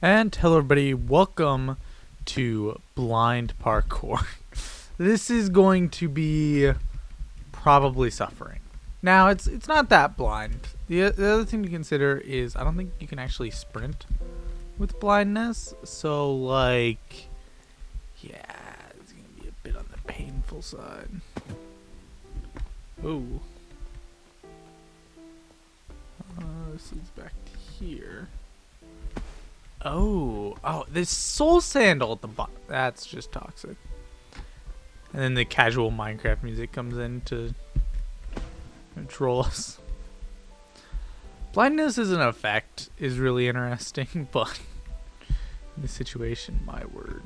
And hello everybody, welcome to Blind Parkour. This is going to be probably suffering. Now, it's not that blind. The other thing to consider is I don't think you can actually sprint with blindness. So, like, yeah, it's going to be a bit on the painful side. Oh. This leads back to here. Oh, this soul sandal at the bottom. That's just toxic. And then the casual Minecraft music comes in to control us. Blindness as an effect is really interesting, but in this situation, my word.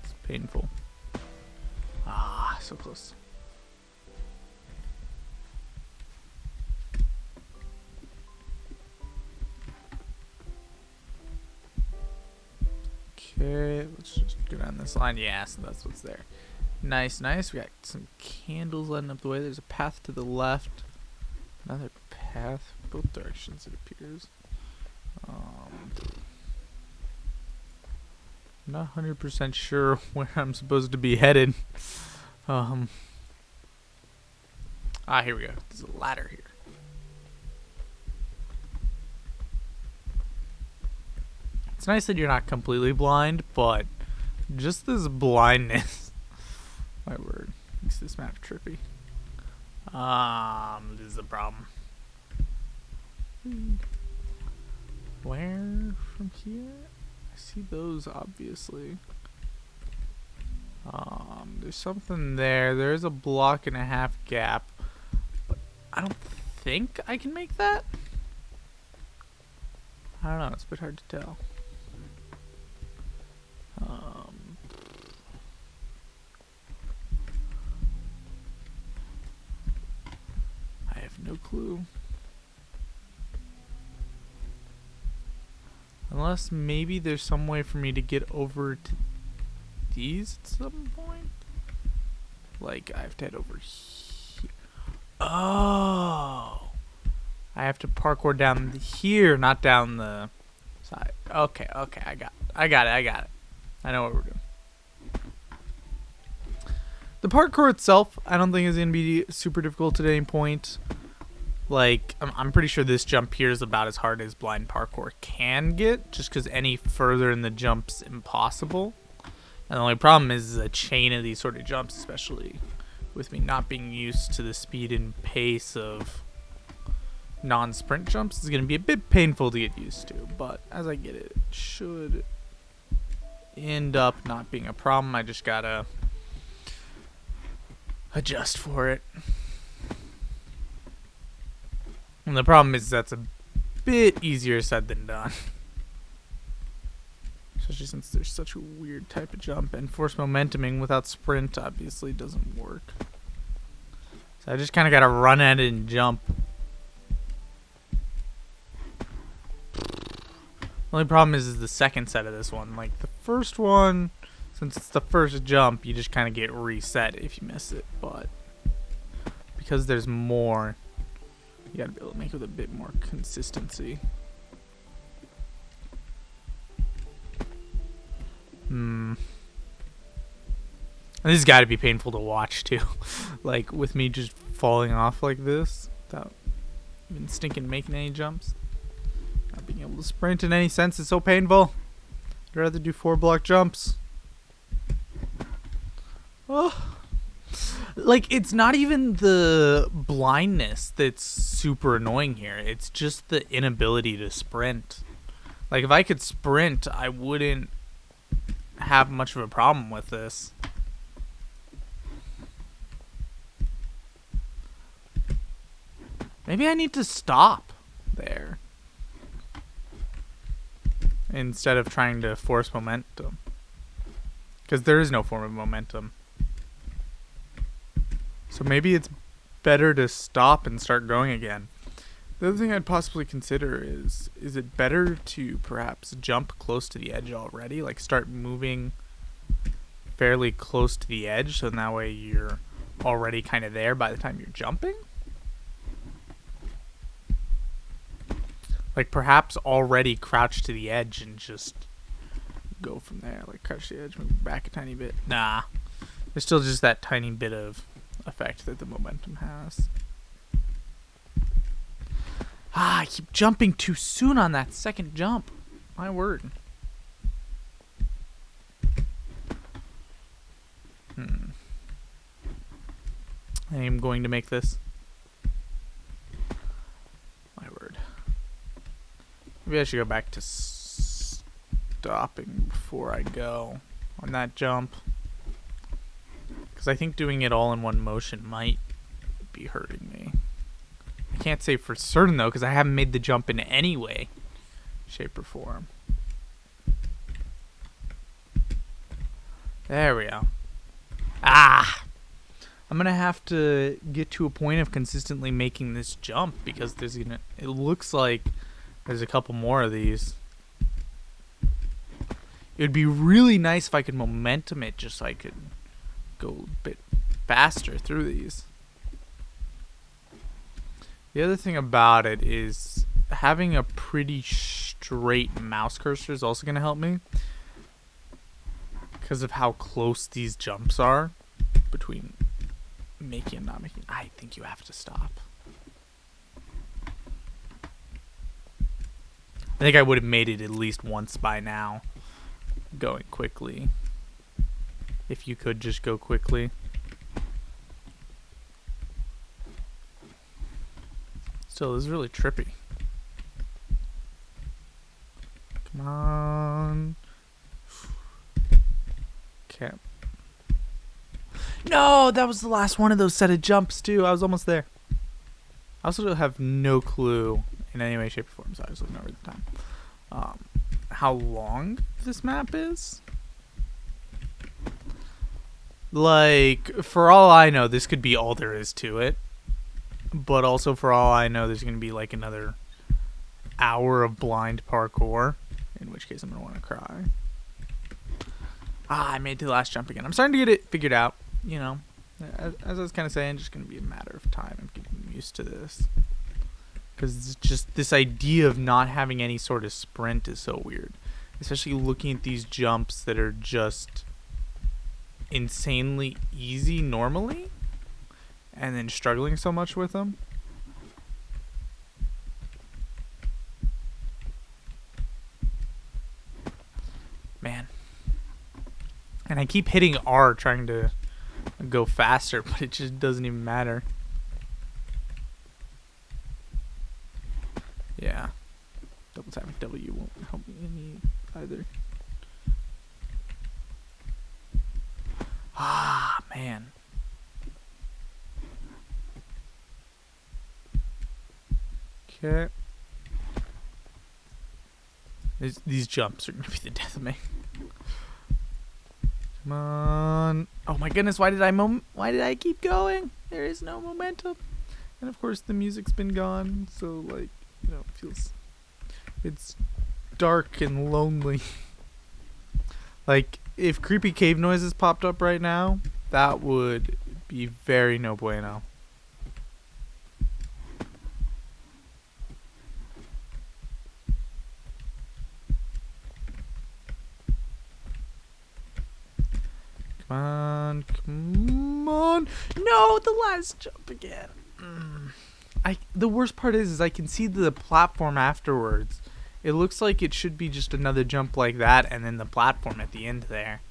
It's painful. Ah, so close. Okay, let's just go down this line. Yeah, so that's what's there. Nice, nice. We got some candles lighting up the way. There's a path to the left. Another path. Both directions, it appears. I'm not 100% sure where I'm supposed to be headed. Here we go. There's a ladder here. It's nice that you're not completely blind, but just this blindness, my word, makes this map trippy. This is a problem. Where from here? I see those, obviously. There's something there. There's a block and a half gap, but I don't think I can make that. I don't know. It's a bit hard to tell. I have no clue. Unless maybe there's some way for me to get over to these at some point. Like, I have to head over here. Oh! I have to parkour down here, not down the side. Okay, I got it. I know what we're doing. The parkour itself, I don't think is going to be super difficult at any point. Like, I'm pretty sure this jump here is about as hard as blind parkour can get, just because any further in the jump's impossible. And the only problem is a chain of these sort of jumps, especially with me not being used to the speed and pace of non-sprint jumps, is going to be a bit painful to get used to. But as I get it, it should end up not being a problem. I just gotta adjust for it. And the problem is that's a bit easier said than done. Especially since there's such a weird type of jump, and force momentuming without sprint obviously doesn't work. So I just kind of gotta run at it and jump. The only problem is the second set of this one. Like the first one, since it's the first jump, you just kind of get reset if you miss it. But because there's more, you gotta be able to make it with a bit more consistency. And this has got to be painful to watch too. Like with me just falling off like this without even stinking making any jumps. Not being able to sprint in any sense is so painful. I'd rather do 4-block jumps. Oh. Like, it's not even the blindness that's super annoying here. It's just the inability to sprint. Like, if I could sprint, I wouldn't have much of a problem with this. Maybe I need to stop there instead of trying to force momentum, because there is no form of momentum. So maybe it's better to stop and start going again. The other thing I'd possibly consider is it better to perhaps jump close to the edge already? Like start moving fairly close to the edge, so that way you're already kind of there by the time you're jumping? Like perhaps already crouch to the edge and just go from there. Like crouch to the edge, move back a tiny bit. Nah. There's still just that tiny bit of effect that the momentum has. Ah, I keep jumping too soon on that second jump. My word. I am going to make this. My word. Maybe I should go back to stopping before I go on that jump. Because I think doing it all in one motion might be hurting me. I can't say for certain though, because I haven't made the jump in any way, shape, or form. There we go. Ah! I'm gonna have to get to a point of consistently making this jump because there's gonna. It looks like there's a couple more of these. It would be really nice if I could momentum it just so I could go a bit faster through these. The other thing about it is having a pretty straight mouse cursor is also going to help me because of how close these jumps are between making and not making. I think you have to stop. I think I would have made it at least once by now going quickly. If you could just go quickly. Still, this is really trippy. Come on. Okay. No, that was the last one of those set of jumps, too. I was almost there. I also have no clue in any way, shape, or form, so I was looking over the time. How long this map is? Like, for all I know, this could be all there is to it. But also, for all I know, there's going to be like another hour of blind parkour. In which case, I'm going to want to cry. Ah, I made the last jump again. I'm starting to get it figured out. You know, as I was kind of saying, just going to be a matter of time of getting used to this. Because it's just this idea of not having any sort of sprint is so weird. Especially looking at these jumps that are just insanely easy normally. And then struggling so much with them. Man. And I keep hitting R trying to go faster, but it just doesn't even matter. Yeah. Double tapping W won't help me any either. Ah, man. Okay. These jumps are going to be the death of me. Come on. Oh my goodness, why did I keep going? There is no momentum. And of course the music's been gone, so like, you know, it's dark and lonely. Like, if creepy cave noises popped up right now, that would be very no bueno. Come on. No, the last jump again. The worst part is I can see the platform afterwards. It looks like it should be just another jump like that and then the platform at the end there.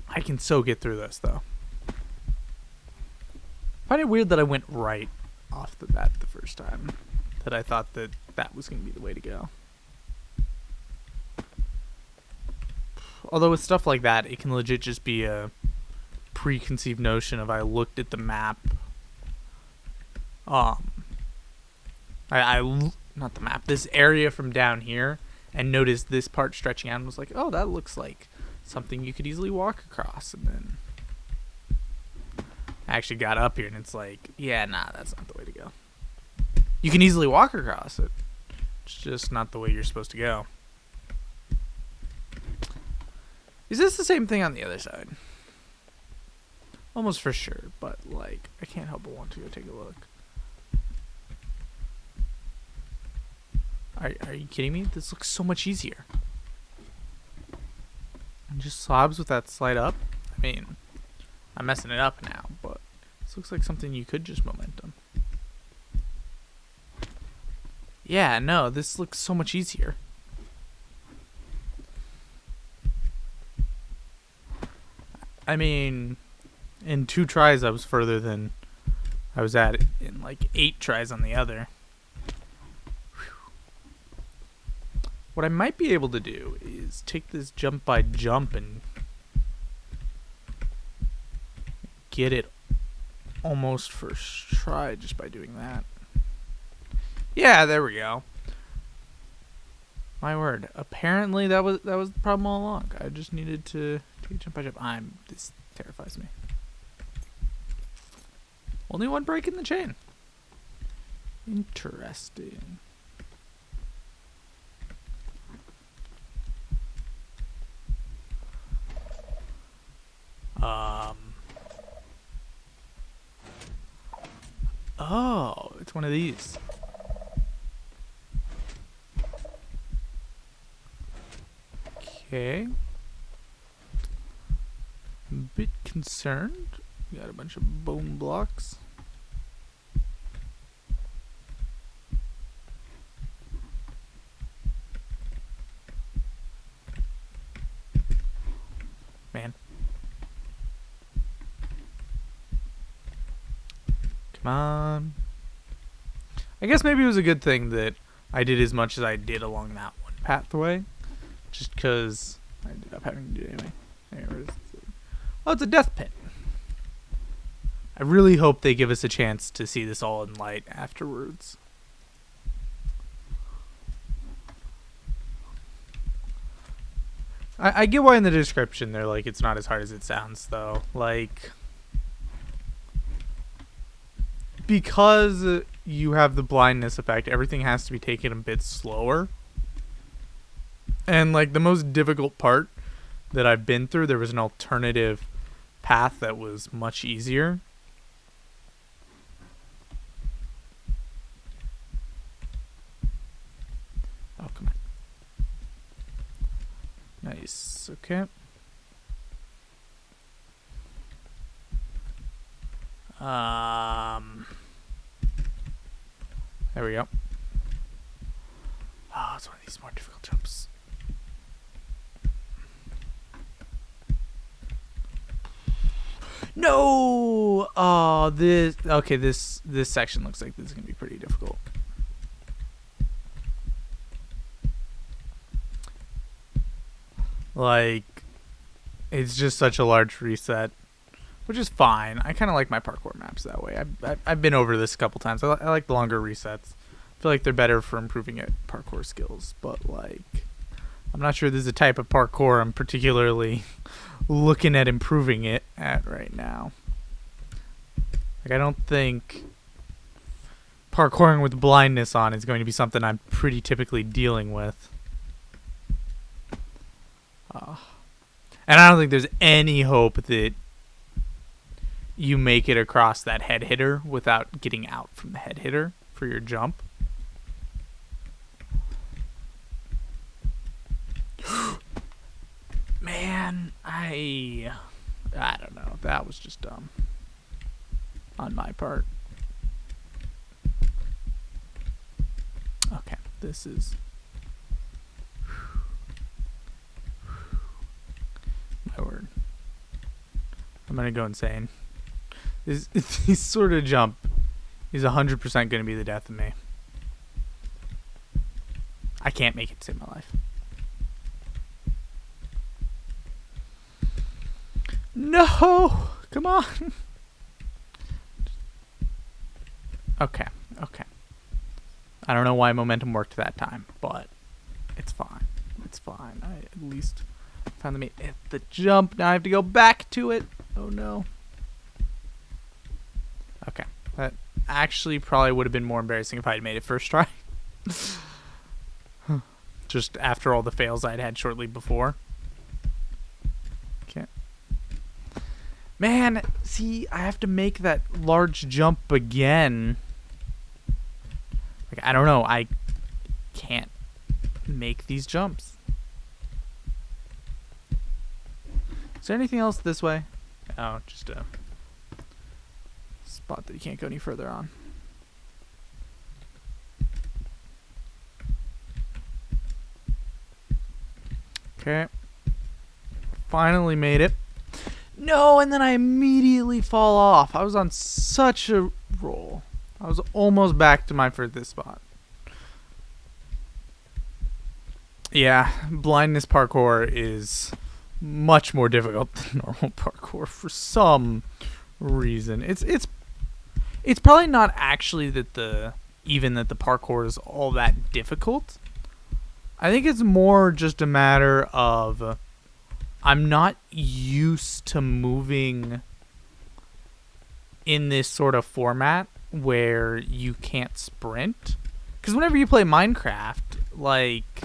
I can so get through this though. I find it weird that I went right off the bat the first time. That I thought that was going to be the way to go. Although with stuff like that, it can legit just be a preconceived notion of I looked at the map. Not the map, this area from down here, and noticed this part stretching out and was like, oh, that looks like something you could easily walk across. And then I actually got up here and it's like, yeah, nah, that's not the way to go. You can easily walk across it. It's just not the way you're supposed to go. Is this the same thing on the other side? Almost for sure, but like, I can't help but want to go take a look. Are you kidding me? This looks so much easier. And just slobs with that slide up. I mean, I'm messing it up now, but this looks like something you could just momentum. Yeah, no, this looks so much easier. I mean, in 2 tries I was further than I was at in like 8 tries on the other. Whew. What I might be able to do is take this jump by jump and get it almost first try just by doing that. Yeah, there we go. My word. Apparently that was the problem all along. I just needed to take jump by jump. This terrifies me. Only one break in the chain. Interesting. Oh, it's one of these. Okay. I'm a bit concerned. We got a bunch of bone blocks. Man. Come on. I guess maybe it was a good thing that I did as much as I did along that one pathway. Just because I ended up having to do it anyway. Oh, it's a death pit. I really hope they give us a chance to see this all in light afterwards. I get why in the description they're like, it's not as hard as it sounds, though. Like, because you have the blindness effect, everything has to be taken a bit slower. And like the most difficult part that I've been through, there was an alternative path that was much easier. Oh, come on. Nice. Okay. There we go. Oh, it's one of these more difficult jumps. No! Oh, this section looks like this is gonna be pretty difficult. Like, it's just such a large reset, which is fine. I kind of like my parkour maps that way. I've been over this a couple times. I like the longer resets. I feel like they're better for improving at parkour skills, but like, I'm not sure this is a type of parkour I'm particularly looking at improving it at right now. Like, I don't think parkouring with blindness on is going to be something I'm pretty typically dealing with. And I don't think there's any hope that you make it across that head hitter without getting out from the head hitter for your jump. Man, I don't know. That was just dumb on my part. Okay, this is... My word. I'm gonna go insane. This sort of jump is 100% gonna be the death of me. I can't make it to save my life. No! Come on! Okay, okay. I don't know why momentum worked that time, but it's fine. It's fine. I at least found the at the jump. Now I have to go back to it. Oh no. Okay. That actually probably would have been more embarrassing if I had made it first try. Just after all the fails I'd had shortly before. Okay. Man, see, I have to make that large jump again. Like, I don't know. I can't make these jumps. Is there anything else this way? Oh, just a spot that you can't go any further on. Okay. Finally made it. No, and then I immediately fall off. I was on such a roll. I was almost back to my first spot. Yeah, blindness parkour is much more difficult than normal parkour for some reason. It's probably not actually that the parkour is all that difficult. I think it's more just a matter of I'm not used to moving in this sort of format where you can't sprint. Because whenever you play Minecraft, like,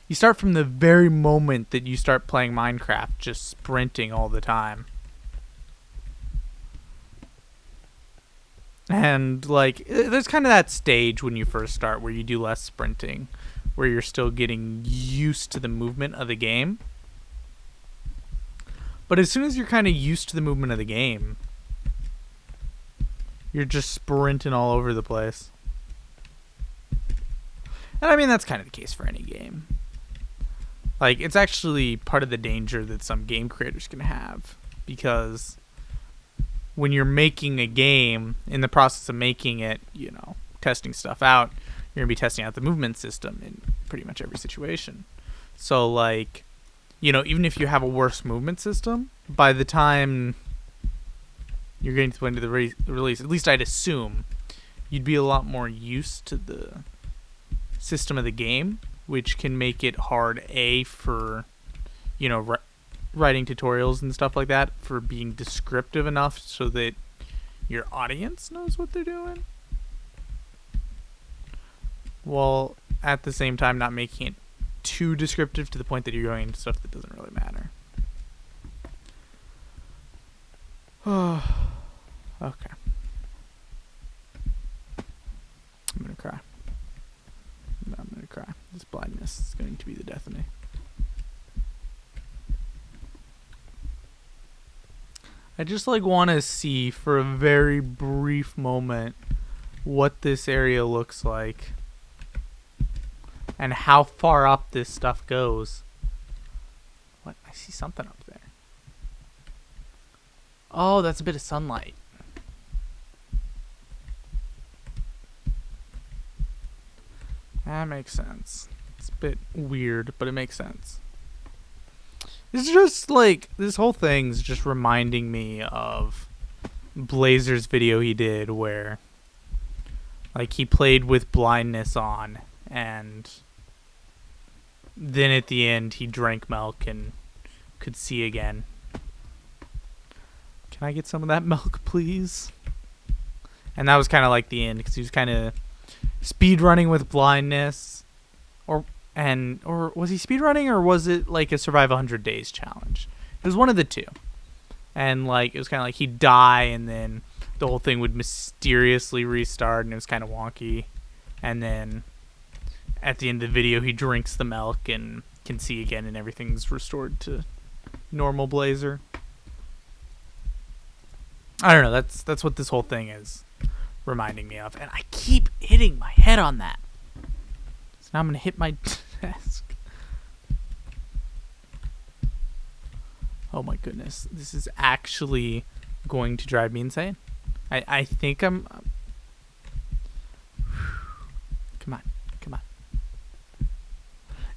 you start from the very moment that you start playing Minecraft just sprinting all the time. And, like, there's kind of that stage when you first start where you do less sprinting, where you're still getting used to the movement of the game. But as soon as you're kind of used to the movement of the game, you're just sprinting all over the place. And I mean, that's kind of the case for any game. Like, it's actually part of the danger that some game creators can have, because when you're making a game, in the process of making it, you know, testing stuff out, you're going to be testing out the movement system in pretty much every situation. So, like, you know, even if you have a worse movement system, by the time you're getting to the end of the release, at least I'd assume, you'd be a lot more used to the system of the game, which can make it hard, for, you know, writing tutorials and stuff like that, for being descriptive enough so that your audience knows what they're doing, while at the same time not making it too descriptive to the point that you're going into stuff that doesn't really matter. Okay. I'm gonna cry. I'm gonna cry. This blindness is going to be the death of me. I just want to see for a very brief moment what this area looks like and how far up this stuff goes. What? I see something up there. Oh, that's a bit of sunlight. That makes sense. It's a bit weird, but it makes sense. It's just this whole thing's just reminding me of Blazer's video he did where he played with blindness on, and then at the end he drank milk and could see again. Can I get some of that milk, please? And that was kind of like the end, because he was kind of speed running with blindness, or was he speed running, or was it like a survive 100 days challenge? It was one of the two, and it was kind of like he'd die and then the whole thing would mysteriously restart, and it was kind of wonky, and then at the end of the video he drinks the milk and can see again, and everything's restored to normal Blazer. I don't know, that's what this whole thing is reminding me of, and I keep hitting my head on that. So now I'm gonna hit my desk. Oh my goodness, this is actually going to drive me insane. I think I'm come on.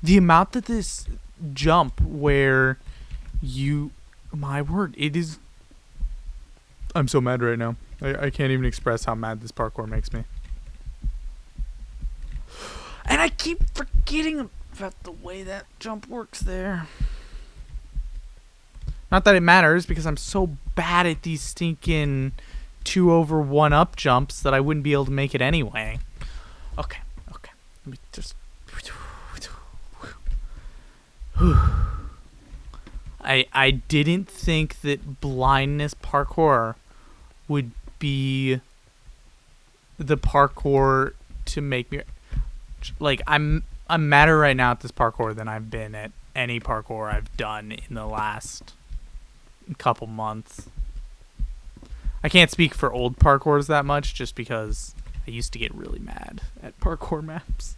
The amount that this jump where my word, it is, I'm so mad right now. I can't even express how mad this parkour makes me. And I keep forgetting about the way that jump works there. Not that it matters, because I'm so bad at these stinking 2 over 1 up jumps that I wouldn't be able to make it anyway. Okay. Let me just... I didn't think that blindness parkour would be the parkour to make me... Like, I'm madder right now at this parkour than I've been at any parkour I've done in the last couple months. I can't speak for old parkours that much, just because I used to get really mad at parkour maps.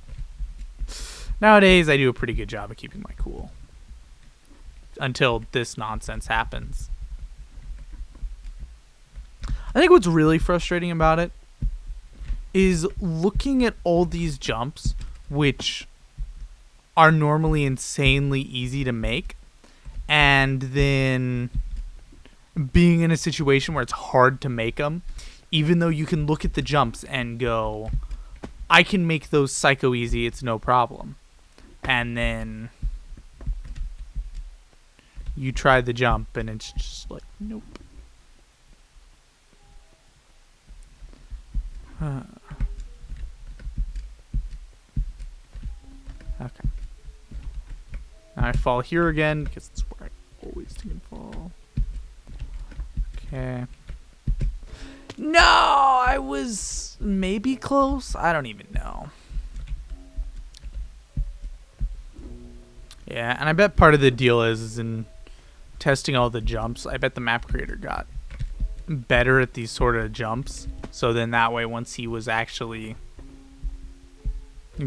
Nowadays, I do a pretty good job of keeping my cool. Until this nonsense happens. I think what's really frustrating about it is looking at all these jumps, which are normally insanely easy to make, and then being in a situation where it's hard to make them, even though you can look at the jumps and go, I can make those psycho easy, it's no problem. And then you try the jump and it's just like, nope. Okay. Now I fall here again because it's where I always can fall. Okay. No, I was maybe close. I don't even know. Yeah, and I bet part of the deal is in testing all the jumps, I bet the map creator got better at these sort of jumps. So then that way, once he was actually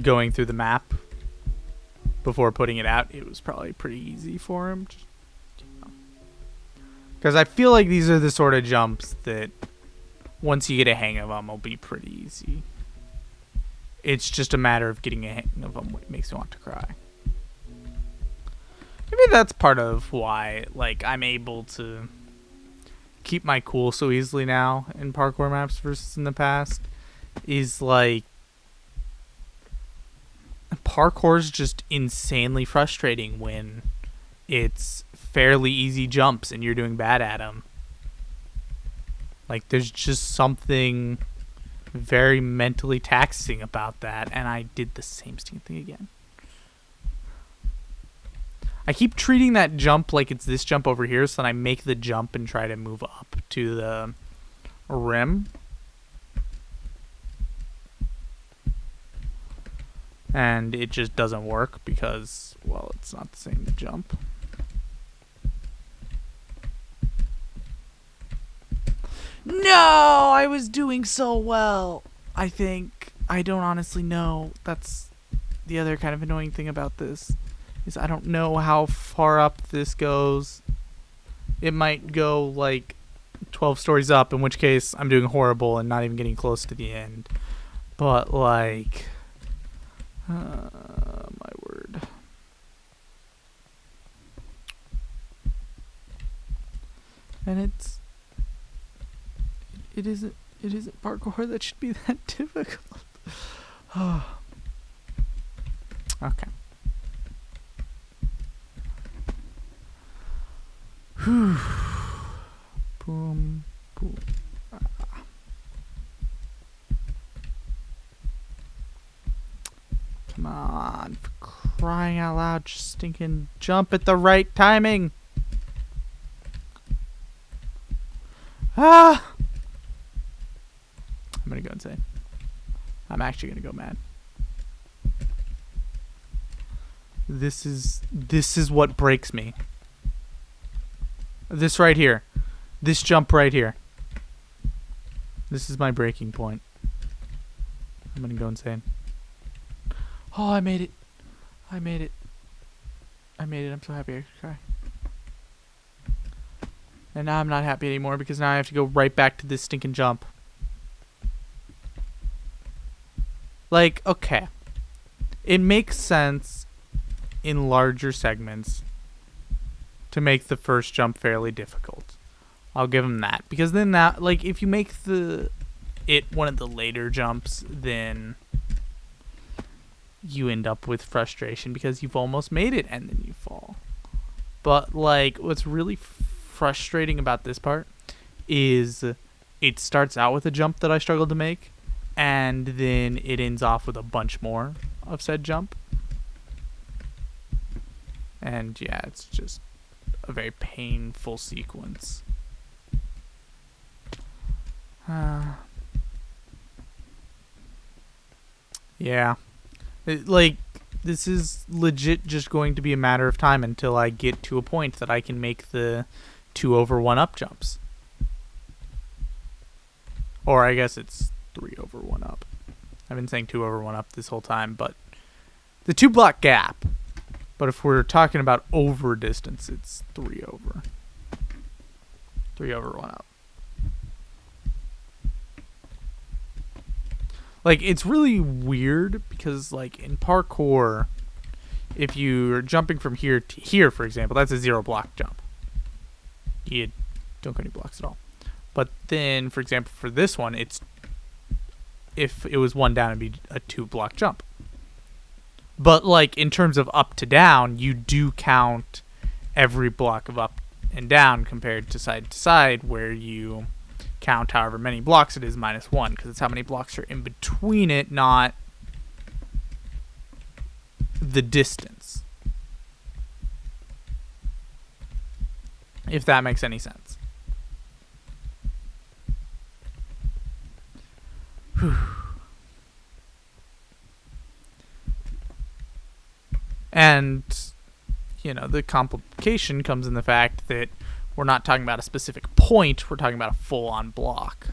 going through the map before putting it out, it was probably pretty easy for him. Because I feel like these are the sort of jumps that once you get a hang of them, will be pretty easy. It's just a matter of getting a hang of them, what makes me want to cry. Maybe that's part of why, like, I'm able to keep my cool so easily now in parkour maps versus in the past. Is like, parkour's just insanely frustrating when it's fairly easy jumps and you're doing bad at them. Like, there's just something very mentally taxing about that, and I did the same thing again. I keep treating that jump like it's this jump over here, so then I make the jump and try to move up to the rim. And it just doesn't work because, well, it's not the same jump. No, I was doing so well. I think. I don't honestly know. That's the other kind of annoying thing about this. Is I don't know how far up this goes. It might go like 12 stories up, in which case I'm doing horrible and not even getting close to the end. But like, my word. And it isn't parkour that should be that difficult. Okay. Whew. Boom, boom. Come on, for crying out loud, just stinking jump at the right timing. Ah! I'm gonna go insane. I'm actually gonna go mad. This is what breaks me. This right here. This jump right here. This is my breaking point. I'm gonna go insane. Oh, I made it. I made it. I made it. I'm so happy I could cry. And now I'm not happy anymore because now I have to go right back to this stinking jump. Like, okay. It makes sense in larger segments to make the first jump fairly difficult. I'll give them that. Because then that, like, if you make it one of the later jumps, then you end up with frustration because you've almost made it and then you fall. But, like, what's really frustrating about this part is it starts out with a jump that I struggled to make, and then it ends off with a bunch more of said jump. And, yeah, it's just a very painful sequence. Yeah. Like, this is legit just going to be a matter of time until I get to a point that I can make the 2 over 1 up jumps. Or I guess it's 3 over 1 up. I've been saying 2 over 1 up this whole time, but the 2 block gap. But if we're talking about over distance, it's 3 over. 3 over 1 up. Like, it's really weird because, like, in parkour, if you're jumping from here to here, for example, that's a 0 block jump. You don't get any blocks at all. But then, for example, for this one, it's, if it was 1 down, it'd be a 2 block jump. But, like, in terms of up to down, you do count every block of up and down compared to side, where you count however many blocks it is minus 1, because it's how many blocks are in between it, not the distance. If that makes any sense. Whew. And, you know, the complication comes in the fact that we're not talking about a specific point, we're talking about a full-on block.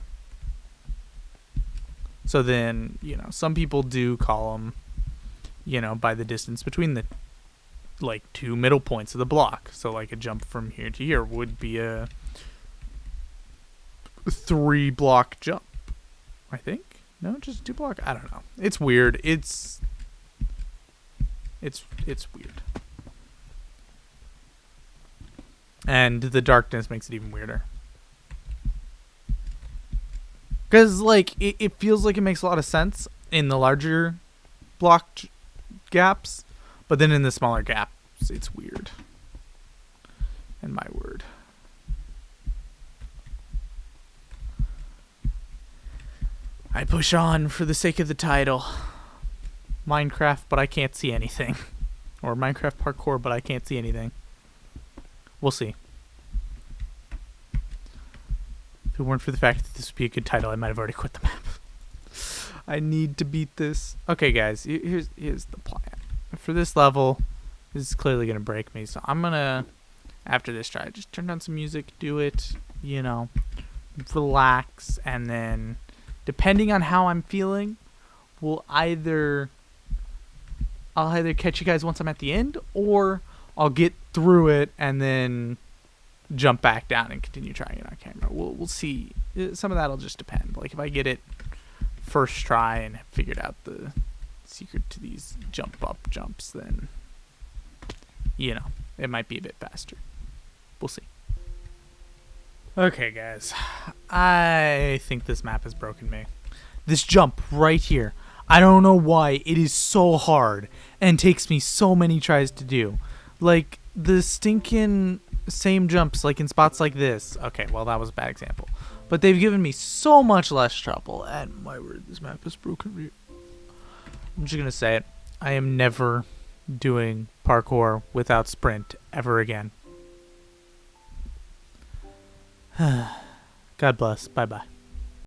So then, you know, some people do call them, you know, by the distance between the, like, 2 middle points of the block. So, like, a jump from here to here would be a 3 block jump, I think. No, just 2 block? I don't know. It's weird. It's weird. And the darkness makes it even weirder. Because, like, it feels like it makes a lot of sense in the larger block gaps, but then in the smaller gaps, it's weird. And my word. I push on for the sake of the title. Minecraft, but I can't see anything. Or Minecraft Parkour, but I can't see anything. We'll see. If it weren't for the fact that this would be a good title, I might have already quit the map. I need to beat this. Okay, guys, here's the plan. For this level, this is clearly going to break me, so I'm going to, after this try, just turn on some music, do it, you know, relax, and then, depending on how I'm feeling, I'll either catch you guys once I'm at the end, or I'll get through it and then jump back down and continue trying it on camera. We'll see. Some of that'll just depend. Like, if I get it first try and have figured out the secret to these jump up jumps, then, you know, it might be a bit faster. We'll see. Okay, guys. I think this map has broken me. This jump right here. I don't know why it is so hard and takes me so many tries to do. Like, the stinking same jumps, like in spots like this. Okay, well, that was a bad example. But they've given me so much less trouble. And my word, this map has broken me. I'm just going to say it. I am never doing parkour without sprint ever again. God bless. Bye-bye.